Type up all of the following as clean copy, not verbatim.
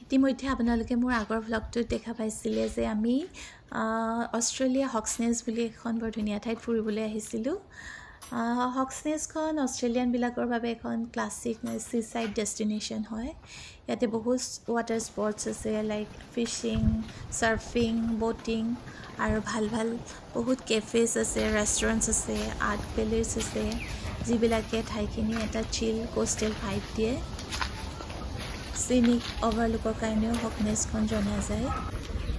ইতিমধ্যে আপোনালোকে মোৰ আগৰ ভ্লগটোত দেখা পাইছিলে যে আমি অষ্ট্ৰেলিয়া হকসনেষ্ট বুলি এখন বৰ ধুনীয়া ঠাইত ফুৰিবলৈ আহিছিলোঁ। হকসনেষ্টখন অষ্ট্ৰেলিয়ানবিলাকৰ বাবে এখন ক্লাছিক চিচাইড ডেষ্টিনেশ্যন হয়। ইয়াতে বহুত ৱাটাৰ স্পৰ্টছ আছে লাইক ফিছিং, ছাৰ্ফিং, ব'টিং আৰু ভাল ভাল বহুত কেফেজ আছে, ৰেষ্টুৰেণ্টছ আছে, আৰ্ট গেলেৰীজ আছে, যিবিলাকে ঠাইখিনি এটা চিল কোষ্টেল ভাইব দিয়ে। চিনিক অভাৰলুকৰ কাৰণেও হকসনেষ্টখন জনা যায়।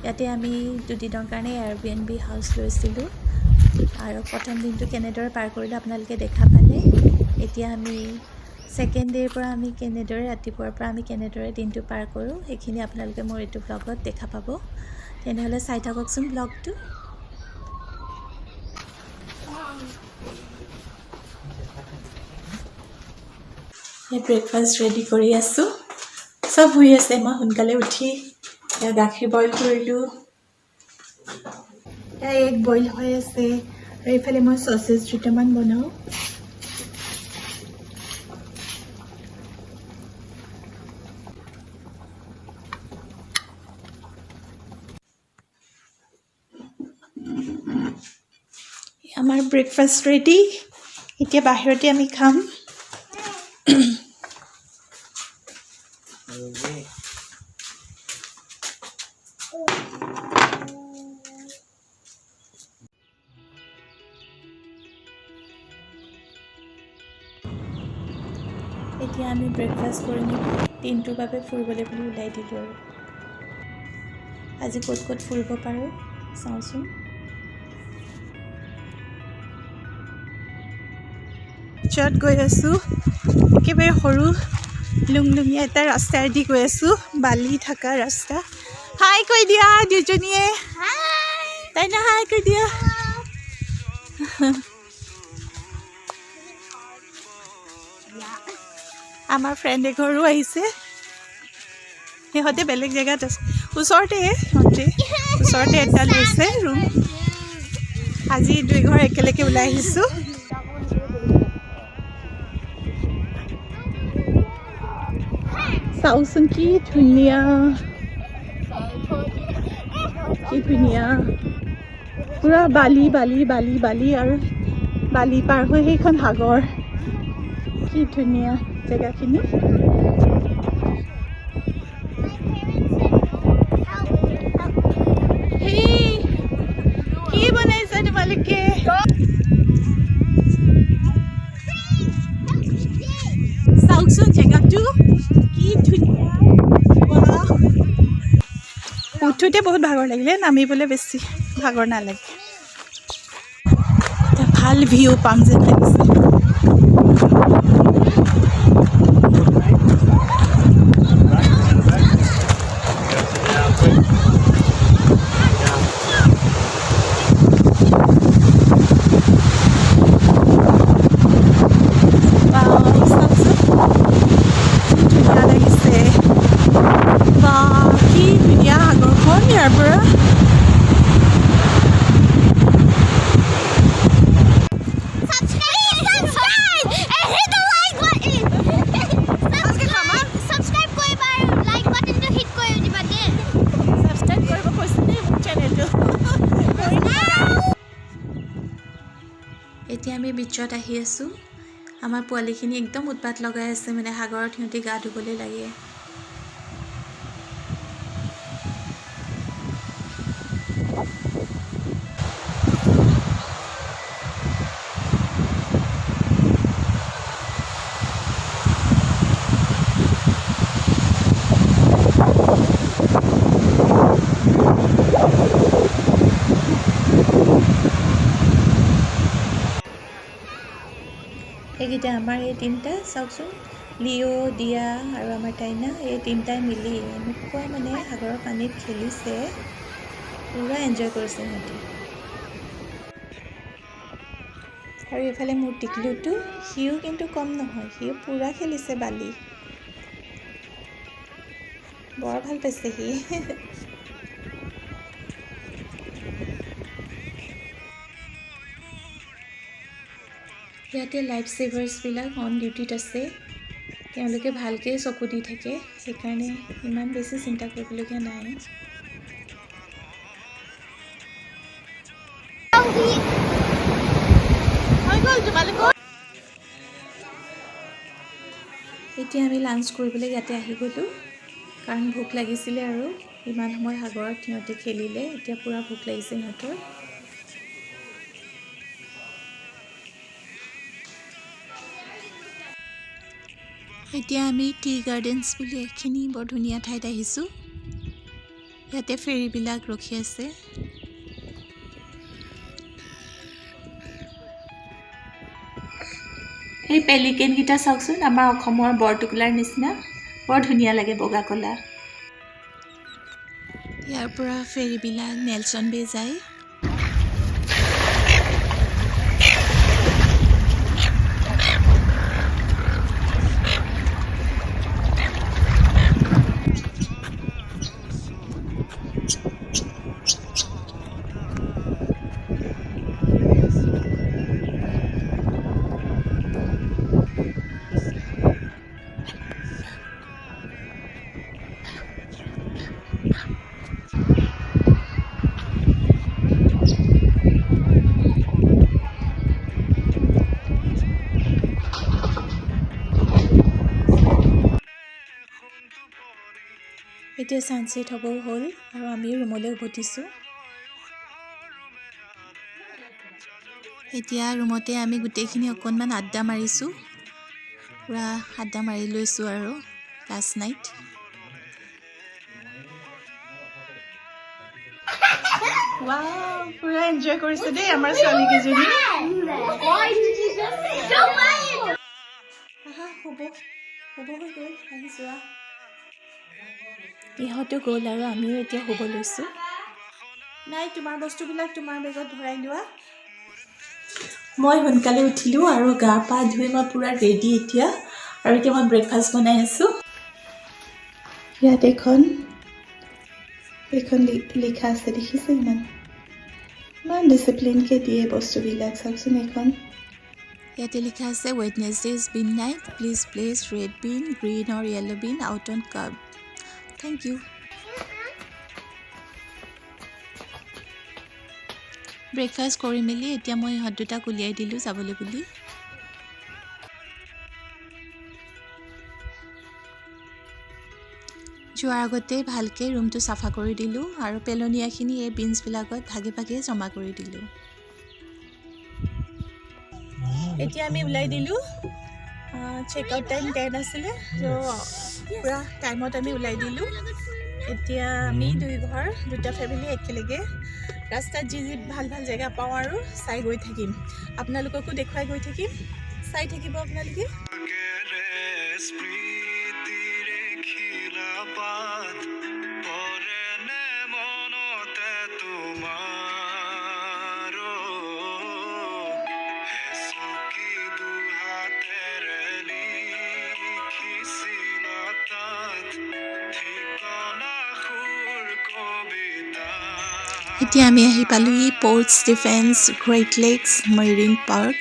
ইয়াতে আমি 2 দিনৰ কাৰণে এয়াৰবিএনবি হাউচ লৈছিলোঁ আৰু প্ৰথম দিনটো কেনেদৰে পাৰ কৰিলোঁ আপোনালোকে দেখা পালে। এতিয়া আমি ছেকেণ্ড ডে'ৰ পৰা আমি কেনেদৰে ৰাতিপুৱাৰ পৰা আমি কেনেদৰে দিনটো পাৰ কৰোঁ সেইখিনি আপোনালোকে মোৰ এইটো ব্লগত দেখা পাব। তেনেহ'লে চাই থাককচোন ব্লগটো। ব্ৰেকফাষ্ট ৰেডি কৰি আছোঁ। চব শুই আছে। মই সোনকালে উঠি গাখীৰ বইল কৰিলোঁ, এগ বইল হৈ আছে আৰু এইফালে মই চচেজ দুটামান বনাওঁ। আমাৰ ব্ৰেকফাষ্ট ৰেডি। এতিয়া বাহিৰতে আমি খাম। এতিয়া আমি ব্ৰেকফাষ্ট কৰি দিনটোৰ বাবে ফুৰিবলৈ বুলি ওলাই দিলোঁ আৰু আজি ক'ত ক'ত ফুৰিব পাৰোঁ চাওঁচোন। চত গৈ আছোঁ, একেবাৰে সৰু লুংলুঙীয়া এটা ৰাস্তাইদি গৈ আছোঁ, বালি থকা ৰাস্তা। হাই কৈ দিয়া দুজনীয়ে, তাই না হাই কৈ দিয়া। আমাৰ ফ্ৰেণ্ড এঘৰো আহিছে, সিহঁতে বেলেগ জেগাত আছে, ওচৰতে এটা লৈছে ৰুম। আজি 2 ঘৰ একেলগে ওলাই আহিছোঁ। চাওচোন কি ধুনীয়া, কি ধুনীয়া, পুৰা বালি বালি বালি বালি আৰু বালি পাৰ হৈ সেইখন সাগৰ। কি ধুনীয়া জেগাখিনি। কি বনাইছা তোমালোকে? চাওকচোন জেগাটো কি ধুনীয়া। উঠোতে বহুত ভাগৰ লাগিলে, নামিবলৈ বেছি ভাগৰ নালাগে। ভাল ভিউ পাম যেন লাগিছে। এতিয়া আমি বিচত আহি আছোঁ। আমাৰ পোৱালিখিনি একদম উৎপাত লগাই আছে, মানে সাগৰত সিহঁতি গা ধুবলৈ লাগে। এইকেইটা আমাৰ এই তিনিটা চাওকচোন, লিঅ', দিয়া আৰু আমাৰ টাইনা, এই তিনিটাই মিলি এনেকুৱা মানে সাগৰৰ পানীত খেলিছে, পূৰা এনজয় কৰিছে সিহঁতি। আৰু এইফালে মোৰ টিকলুটো, সিও কিন্তু কম নহয়, সিও পূৰা খেলিছে বালি, বৰ ভাল পাইছে সি। ইয়াতে লাইফ ছেভাৰ্ছবিলাক অন ডিউটিত আছে, তেওঁলোকে ভালকৈ চকু দি থাকে, সেইকাৰণে ইমান বেছি চিন্তা কৰিবলগীয়া নাই। এতিয়া আমি লাঞ্চ কৰিবলৈ ইয়াতে আহি গ'লোঁ, কাৰণ ভোক লাগিছিলে আৰু ইমান সময় সাগৰত সিহঁতে খেলিলে, এতিয়া পূৰা ভোক লাগিছে সিহঁতৰ। এতিয়া আমি টি গাৰ্ডেন্স বুলি এখিনি বৰ ধুনীয়া ঠাইত আহিছোঁ। ইয়াতে ফেৰীবিলাক ৰখি আছে। এই পেলিকেনকেইটা চাওকচোন, আমাৰ অসমৰ বৰটোকোলাৰ নিচিনা, বৰ ধুনীয়া লাগে বগা কলা। ইয়াৰ পৰা ফেৰীবিলাক নেলচন বে যায়। এতিয়া ছানছেট হ'বও হ'ল আৰু আমি ৰুমলৈ উভতিছোঁ। এতিয়া ৰুমতে আমি গোটেইখিনি অকণমান আড্ডা মাৰিছোঁ, পূৰা আড্ডা মাৰি লৈছোঁ আৰু লাষ্ট নাইট। পূৰা এনজয় কৰিছে দেই আমাৰ ছোৱালীকেইজনী। শুব হৈ গ'ল, আহি যোৱা। ইহঁতো গ'ল আৰু আমিও এতিয়া শুব লৈছোঁ। নাই, তোমাৰ বস্তুবিলাক তোমাৰ বেগত ভৰাই লোৱা। মই সোনকালে উঠিলোঁ আৰু গা পা ধুই মই পূৰা ৰেডি এতিয়া, আৰু এতিয়া মই ব্ৰেকফাষ্ট বনাই আছোঁ। ইয়াত এইখন লিখা আছে, দেখিছে? ইমান ডিচিপ্লিনকৈ দিয়ে বস্তুবিলাক, চাওকচোন এইখন। ইয়াতে লিখা আছে Wednesdays bin night, please place red bin, green or yellow bin out on kerb. Thank you. Breakfast কৰি মেলি এতিয়া মই ইহঁত দুটাক উলিয়াই দিলোঁ যাবলৈ বুলি। যোৱাৰ আগতে ভালকৈ ৰুমটো চাফা কৰি দিলোঁ আৰু পেলনীয়াখিনি এই বিনছবিলাকত ভাগে ভাগে জমা কৰি দিলোঁ। এতিয়া আমি ওলাই দিলোঁ। চেক আউট টাইম 10 আছিলে, পূৰা টাইমত আমি ওলাই দিলোঁ। এতিয়া আমি দুটা ফেমিলি একেলগে ৰাস্তাত যি ভাল ভাল জেগা পাওঁ আৰু চাই গৈ থাকিম, আপোনালোককো দেখুৱাই গৈ থাকিম, চাই থাকিব আপোনালোকে। এতিয়া আমি আহি পালোঁহি Port Stephens Great Lakes Marine Park.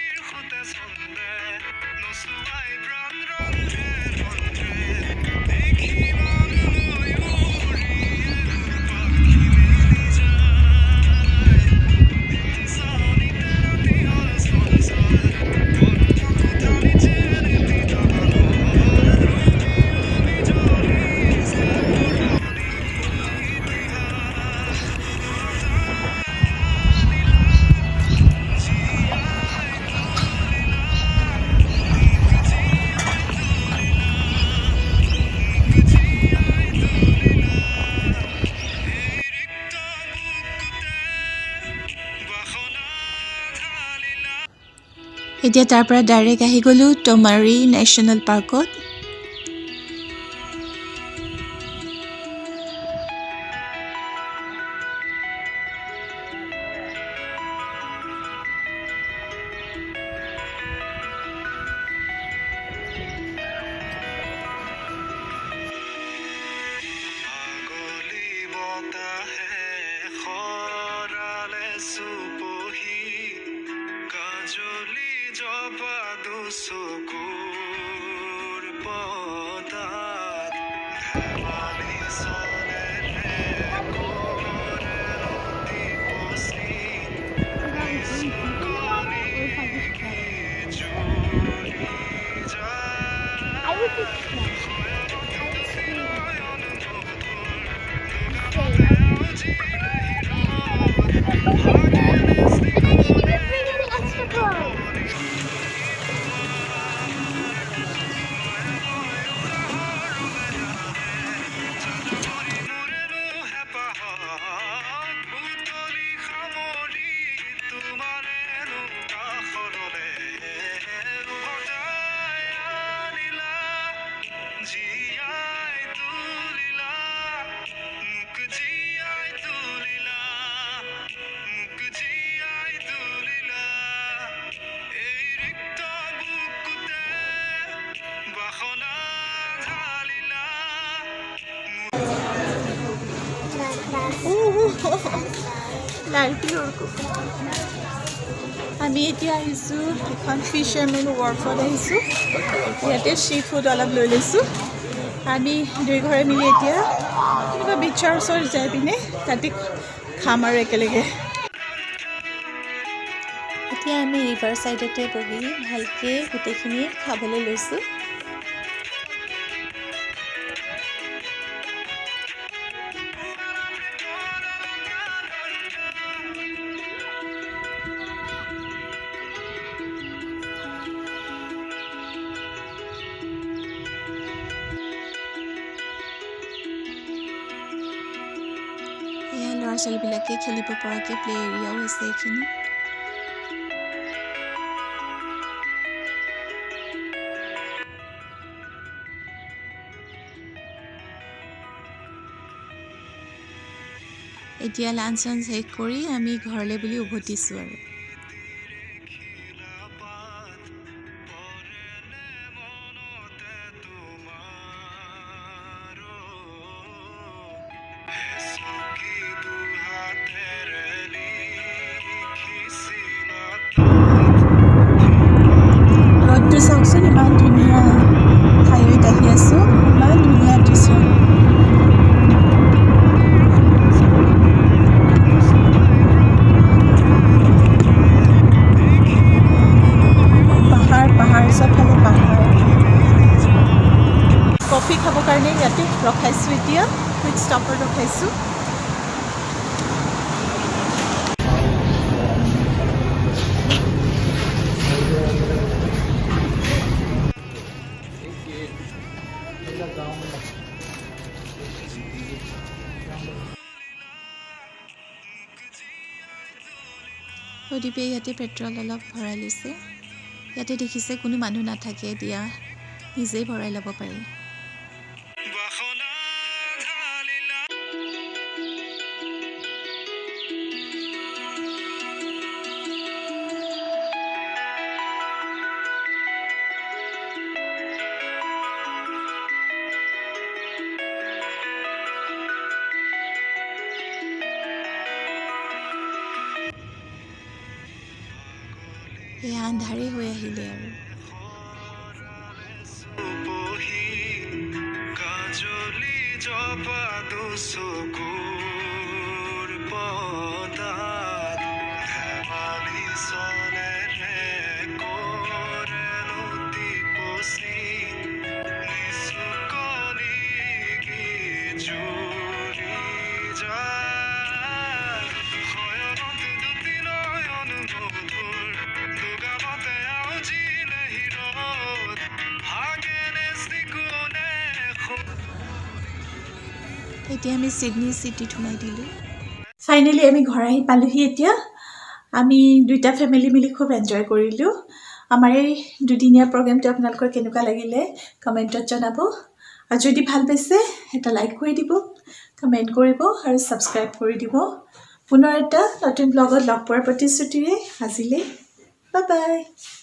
এতিয়া তাৰ পৰা ডাইৰেক্ট আহি গ'লোঁ টমাৰী নেশ্যনেল পাৰ্কত। আমি এতিয়া আহিছোঁ এখন ফিচাৰমেন ৱৰ্ফত আহিছোঁ ইয়াতে চি ফুড অলপ লৈ লৈছোঁ আমি দুই ঘৰে মিলি এতিয়া কিবা বিচৰ ওচৰত যাই পিনে তাতে খাম আৰু একেলগে এতিয়া আমি ৰিভাৰ ছাইডতে বহি ভালকৈ গোটেইখিনি খাবলৈ লৈছোঁ ল'ৰা ছোৱালীবিলাকে খেলিব পৰাকৈ প্লে এৰিয়াও আছে এইখিনি এতিয়া লাঞ্চ শেষ কৰি আমি ঘৰলৈ বুলি উভতিছোঁ আৰু ৰ'দটো চাওকচোন ইমান ধুনীয়া হাইৱেত আহি আছোঁ ইমান ধুনীয়া দৃশ্য পাহাৰ চবফালে পাহাৰ কফি খাবৰ কাৰণে ইয়াতে ৰখাইছোঁ এতিয়া কুইক ষ্টপত ৰখাইছোঁ সুদীপে ইয়াতে পেট্ৰল অলপ ভৰাই লৈছে ইয়াতে দেখিছে কোনো মানুহ নাথাকে এতিয়া নিজেই ভৰাই ল'ব পাৰি এয়া আন্ধাৰে হৈ আহিলে আৰু এতিয়া আমি ছিডনী চিটিত সোমাই দিলোঁ ফাইনেলি আমি ঘৰ আহি পালোহি এতিয়া আমি দুইটা ফেমিলি মিলি খুব এনজয় কৰিলোঁ আমাৰ এই দুদিনীয়া প্ৰগ্ৰেমটো আপোনালোকৰ কেনেকুৱা লাগিলে কমেণ্টত জনাব আৰু যদি ভাল পাইছে এটা লাইক কৰি দিব কমেণ্ট কৰিব আৰু ছাবস্ক্ৰাইব কৰি দিব পুনৰ এটা নতুন ব্লগত লগ পোৱাৰ প্ৰতিশ্ৰুতিৰে আজিলৈ বাই বাই